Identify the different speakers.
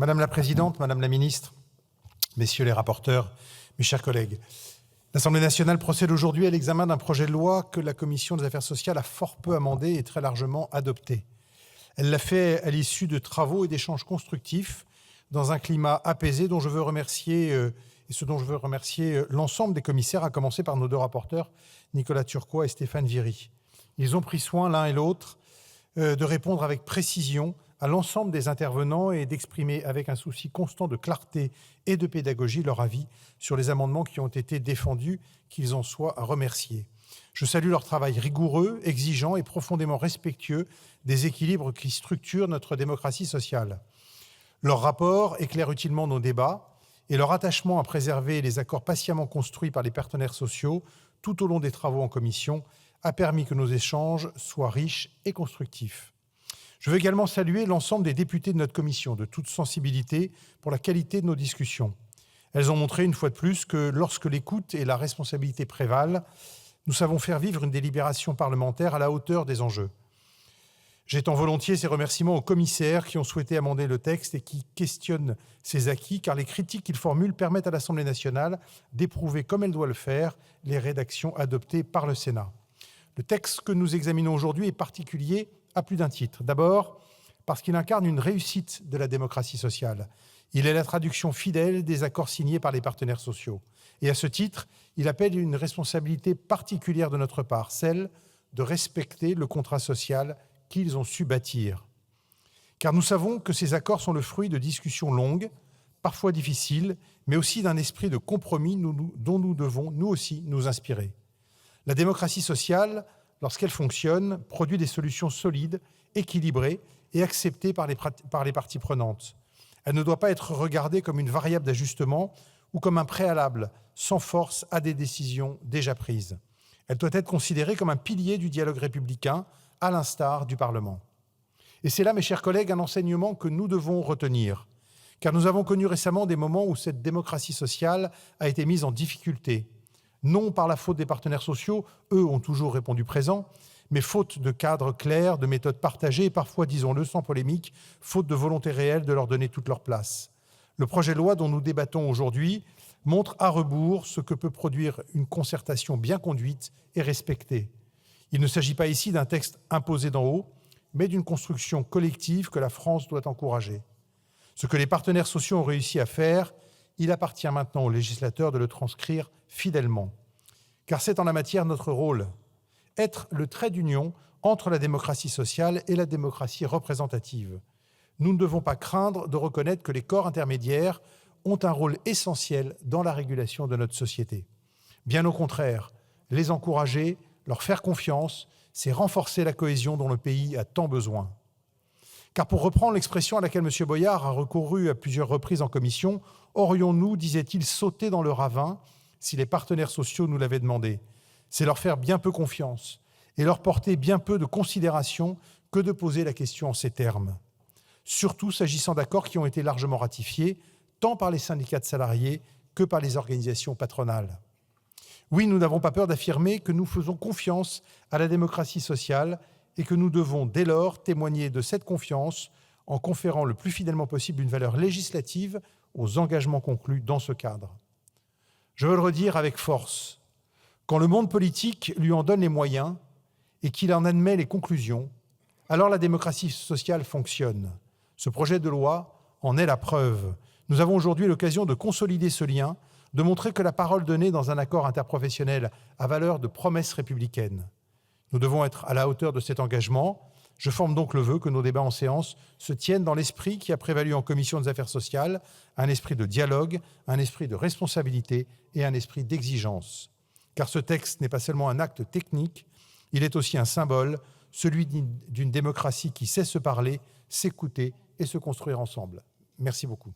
Speaker 1: Madame la Présidente, Madame la Ministre, Messieurs les rapporteurs, mes chers collègues, l'Assemblée nationale procède aujourd'hui à l'examen d'un projet de loi que la Commission des affaires sociales a fort peu amendé et très largement adopté. Elle l'a fait à l'issue de travaux et d'échanges constructifs dans un climat apaisé dont je veux remercier l'ensemble des commissaires, à commencer par nos deux rapporteurs, Nicolas Turquois et Stéphane Viry. Ils ont pris soin, l'un et l'autre, de répondre avec précision à l'ensemble des intervenants et d'exprimer avec un souci constant de clarté et de pédagogie leur avis sur les amendements qui ont été défendus, qu'ils en soient remerciés. Je salue leur travail rigoureux, exigeant et profondément respectueux des équilibres qui structurent notre démocratie sociale. Leur rapport éclaire utilement nos débats et leur attachement à préserver les accords patiemment construits par les partenaires sociaux tout au long des travaux en commission a permis que nos échanges soient riches et constructifs. Je veux également saluer l'ensemble des députés de notre commission, de toute sensibilité, pour la qualité de nos discussions. Elles ont montré une fois de plus que lorsque l'écoute et la responsabilité prévalent, nous savons faire vivre une délibération parlementaire à la hauteur des enjeux. J'étends volontiers ces remerciements aux commissaires qui ont souhaité amender le texte et qui questionnent ces acquis, car les critiques qu'ils formulent permettent à l'Assemblée nationale d'éprouver, comme elle doit le faire, les rédactions adoptées par le Sénat. Le texte que nous examinons aujourd'hui est particulier à plus d'un titre. D'abord, parce qu'il incarne une réussite de la démocratie sociale. Il est la traduction fidèle des accords signés par les partenaires sociaux. Et à ce titre, il appelle une responsabilité particulière de notre part, celle de respecter le contrat social qu'ils ont su bâtir. Car nous savons que ces accords sont le fruit de discussions longues, parfois difficiles, mais aussi d'un esprit de compromis dont nous devons, nous aussi, nous inspirer. La démocratie sociale, lorsqu'elle fonctionne, produit des solutions solides, équilibrées et acceptées par les parties prenantes. Elle ne doit pas être regardée comme une variable d'ajustement ou comme un préalable sans force à des décisions déjà prises. Elle doit être considérée comme un pilier du dialogue républicain, à l'instar du Parlement. Et c'est là, mes chers collègues, un enseignement que nous devons retenir, car nous avons connu récemment des moments où cette démocratie sociale a été mise en difficulté, non par la faute des partenaires sociaux, eux ont toujours répondu présent, mais faute de cadres clairs, de méthodes partagées et parfois, disons-le sans polémique, faute de volonté réelle de leur donner toute leur place. Le projet de loi dont nous débattons aujourd'hui montre à rebours ce que peut produire une concertation bien conduite et respectée. Il ne s'agit pas ici d'un texte imposé d'en haut, mais d'une construction collective que la France doit encourager. Ce que les partenaires sociaux ont réussi à faire, il appartient maintenant aux législateurs de le transcrire fidèlement. Car c'est en la matière notre rôle, être le trait d'union entre la démocratie sociale et la démocratie représentative. Nous ne devons pas craindre de reconnaître que les corps intermédiaires ont un rôle essentiel dans la régulation de notre société. Bien au contraire, les encourager, leur faire confiance, c'est renforcer la cohésion dont le pays a tant besoin. Car pour reprendre l'expression à laquelle M. Boyard a recouru à plusieurs reprises en commission, aurions-nous, disait-il, sauté dans le ravin si les partenaires sociaux nous l'avaient demandé? C'est leur faire bien peu confiance et leur porter bien peu de considération que de poser la question en ces termes. Surtout s'agissant d'accords qui ont été largement ratifiés, tant par les syndicats de salariés que par les organisations patronales. Oui, nous n'avons pas peur d'affirmer que nous faisons confiance à la démocratie sociale et que nous devons dès lors témoigner de cette confiance en conférant le plus fidèlement possible une valeur législative aux engagements conclus dans ce cadre. Je veux le redire avec force, quand le monde politique lui en donne les moyens et qu'il en admet les conclusions, alors la démocratie sociale fonctionne. Ce projet de loi en est la preuve. Nous avons aujourd'hui l'occasion de consolider ce lien, de montrer que la parole donnée dans un accord interprofessionnel a valeur de promesse républicaine. Nous devons être à la hauteur de cet engagement. Je forme donc le vœu que nos débats en séance se tiennent dans l'esprit qui a prévalu en commission des affaires sociales, un esprit de dialogue, un esprit de responsabilité et un esprit d'exigence. Car ce texte n'est pas seulement un acte technique, il est aussi un symbole, celui d'une démocratie qui sait se parler, s'écouter et se construire ensemble. Merci beaucoup.